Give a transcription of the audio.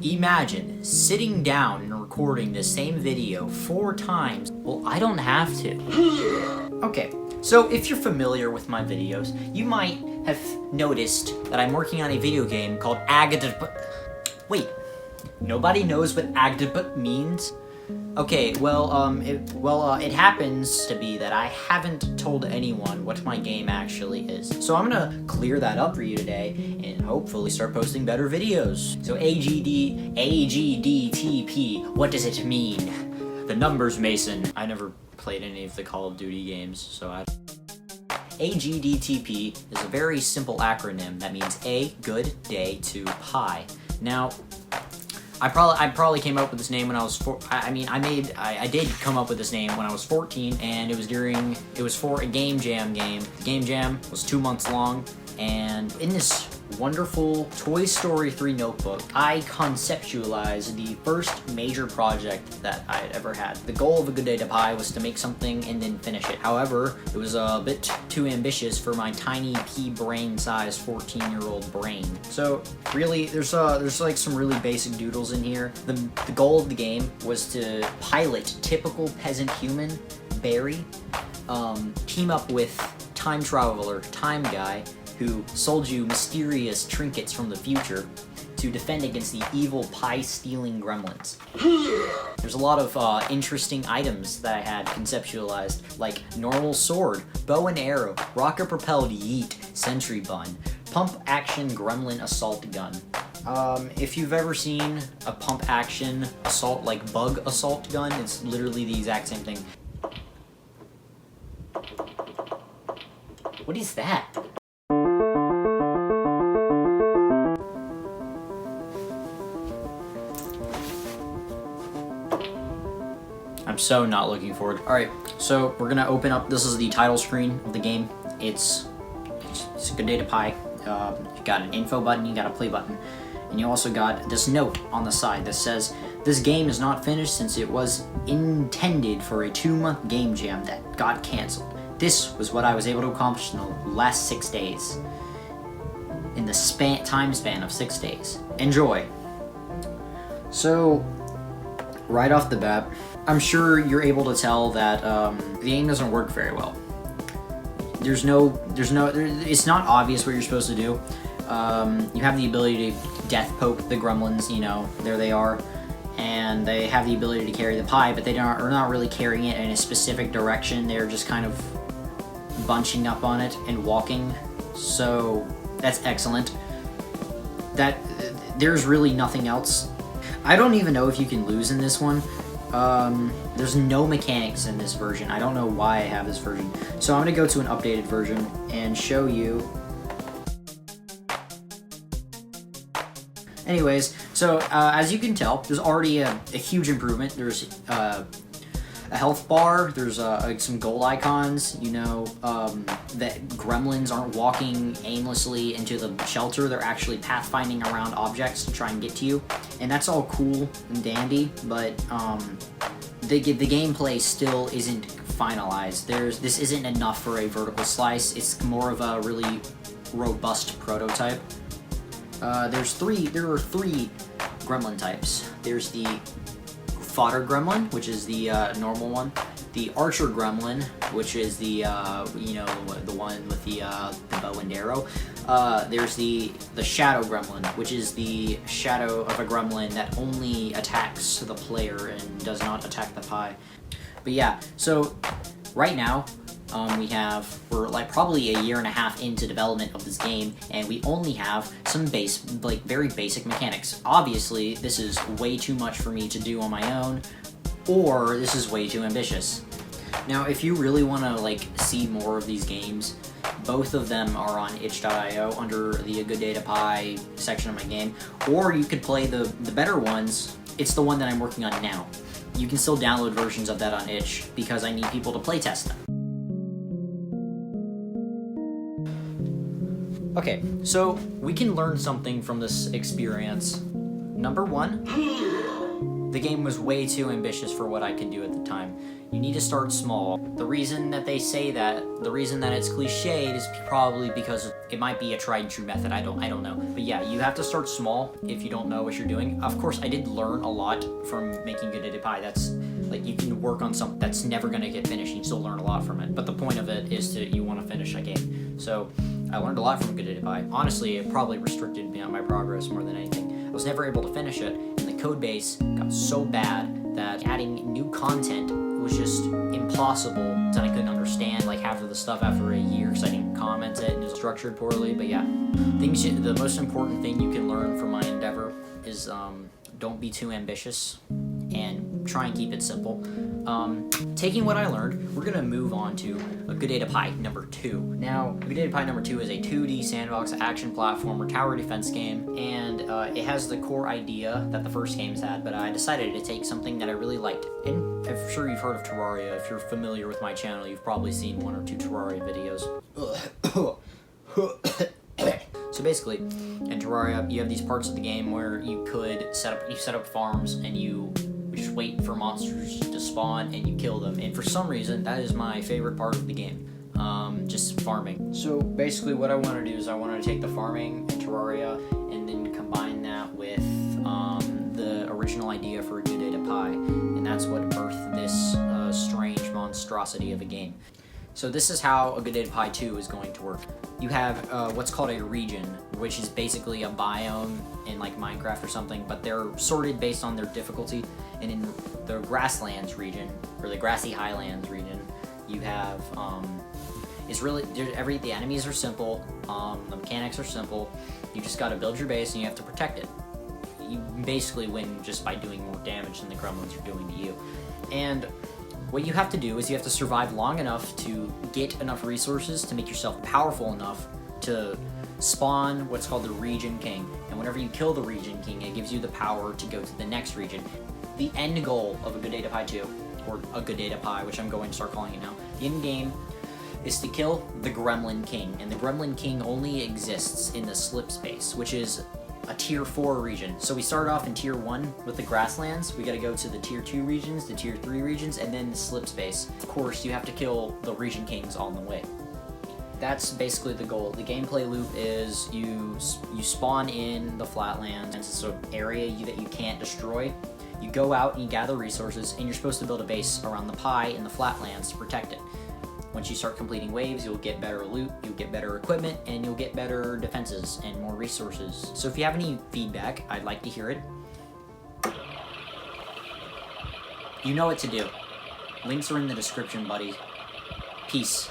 Imagine sitting down and recording the same video 4 times. Well, I don't have to. Okay, so if you're familiar with my videos, you might have noticed that I'm working on a video game called AGDTP. Wait, nobody knows what AGDTP means? Okay, well, it happens to be that I haven't told anyone what my game actually is. So I'm gonna clear that up for you today and hopefully start posting better videos. So AGDTP, what does it mean? The numbers, Mason. I never played any of the Call of Duty games, so AGDTP is a very simple acronym that means A, good day, to pi. Now, I probably came up with this name when I was I did come up with this name when I was 14, and it was for a Game Jam game. The Game Jam was 2 months long, and in this wonderful Toy Story 3 notebook, I conceptualized the first major project that I had ever had. The goal of A Good Day to Pie was to make something and then finish it. However, it was a bit too ambitious for my tiny pea brain sized 14-year-old brain. So really, there's like some really basic doodles in here. The goal of the game was to pilot typical peasant human, Barry, team up with time traveler, Time Guy, who sold you mysterious trinkets from the future to defend against the evil pie-stealing gremlins. There's a lot of interesting items that I had conceptualized, like normal sword, bow and arrow, rocket-propelled yeet, sentry bun, pump-action gremlin assault gun. If you've ever seen a pump-action assault, like bug assault gun, it's literally the exact same thing. What is that? I'm so not looking forward. Alright, so we're gonna open up, this is the title screen of the game. It's A Good Day to Pie. You got an info button, you got a play button, and you also got this note on the side that says, "This game is not finished since it was intended for a 2-month game jam that got canceled. This was what I was able to accomplish in the last 6 days. In the time span of 6 days. Enjoy." So, right off the bat, I'm sure you're able to tell that the game doesn't work very well. It's not obvious what you're supposed to do. You have the ability to death poke the gremlins, you know, there they are, and they have the ability to carry the pie, but are not really carrying it in a specific direction. They're just kind of bunching up on it and walking, so that's excellent. There's really nothing else. I don't even know if you can lose in this one. There's no mechanics in this version. I don't know why I have this version. So I'm going to go to an updated version and show you. Anyways, so as you can tell, there's already a huge improvement. There's a health bar, there's some gold icons, you know, that gremlins aren't walking aimlessly into the shelter, they're actually pathfinding around objects to try and get to you, and that's all cool and dandy, but the gameplay still isn't finalized. This isn't enough for a vertical slice, it's more of a really robust prototype. There are three gremlin types. There's the Fodder Gremlin, which is the normal one. The Archer Gremlin, which is the the one with the bow and arrow. There's the Shadow Gremlin, which is the shadow of a gremlin that only attacks the player and does not attack the pie. But yeah, so right now we're like probably a year and a half into development of this game, and we only have some very basic mechanics. Obviously, this is way too much for me to do on my own, or this is way too ambitious. Now, if you really want to see more of these games, both of them are on itch.io under the A Good Day to Pie section of my game, or you could play the better ones. It's the one that I'm working on now. You can still download versions of that on itch because I need people to playtest them. Okay, so we can learn something from this experience. Number one, the game was way too ambitious for what I could do at the time. You need to start small. The reason that they say that, the reason that it's cliched is probably because it might be a tried and true method. I don't know. But yeah, you have to start small if you don't know what you're doing. Of course, I did learn a lot from making AGDTP. That's like, you can work on something that's never gonna get finished. You still learn a lot from it. But the point of it is you want to finish a game. So I learned a lot from AGDTP. Honestly, it probably restricted me on my progress more than anything. I was never able to finish it, and the code base got so bad that adding new content was just impossible, that I couldn't understand like half of the stuff after a year because I didn't comment it and it was structured poorly. But yeah, the most important thing you can learn from my endeavor is don't be too ambitious and try and keep it simple. Taking what I learned, we're gonna move on to AGDTP number 2. Now, AGDTP number 2 is a 2D sandbox action platformer tower defense game, and it has the core idea that the first games had, but I decided to take something that I really liked. And I'm sure you've heard of Terraria. If you're familiar with my channel, you've probably seen 1 or 2 Terraria videos. So basically, in Terraria, you have these parts of the game where you could set up farms, and you just wait for monsters to spawn and you kill them. And for some reason, that is my favorite part of the game, just farming. So basically what I want to do is I want to take the farming in Terraria and then combine that with the original idea for AGDTP, and that's what birthed this strange monstrosity of a game. So this is how AGDTP 2 is going to work. You have what's called a region, which is basically a biome in like Minecraft or something, but they're sorted based on their difficulty. And in the grasslands region, or the grassy highlands region, you have the enemies are simple, the mechanics are simple. You just got to build your base and you have to protect it. You basically win just by doing more damage than the gremlins are doing to you. And what you have to do is you have to survive long enough to get enough resources to make yourself powerful enough to spawn what's called the region king. And whenever you kill the region king, it gives you the power to go to the next region. The end goal of AGDTP 2, or AGDTP, which I'm going to start calling it now, the end game is to kill the Gremlin King. And the Gremlin King only exists in the slip space, which is a tier 4 region. So we start off in tier 1 with the grasslands. We gotta go to the tier 2 regions, the tier 3 regions, and then the slip space. Of course, you have to kill the region kings on the way. That's basically the goal. The gameplay loop is you spawn in the flatlands, and it's an area that you can't destroy. You go out and you gather resources, and you're supposed to build a base around the pie in the flatlands to protect it. Once you start completing waves, you'll get better loot, you'll get better equipment, and you'll get better defenses and more resources. So if you have any feedback, I'd like to hear it. You know what to do. Links are in the description, buddy. Peace.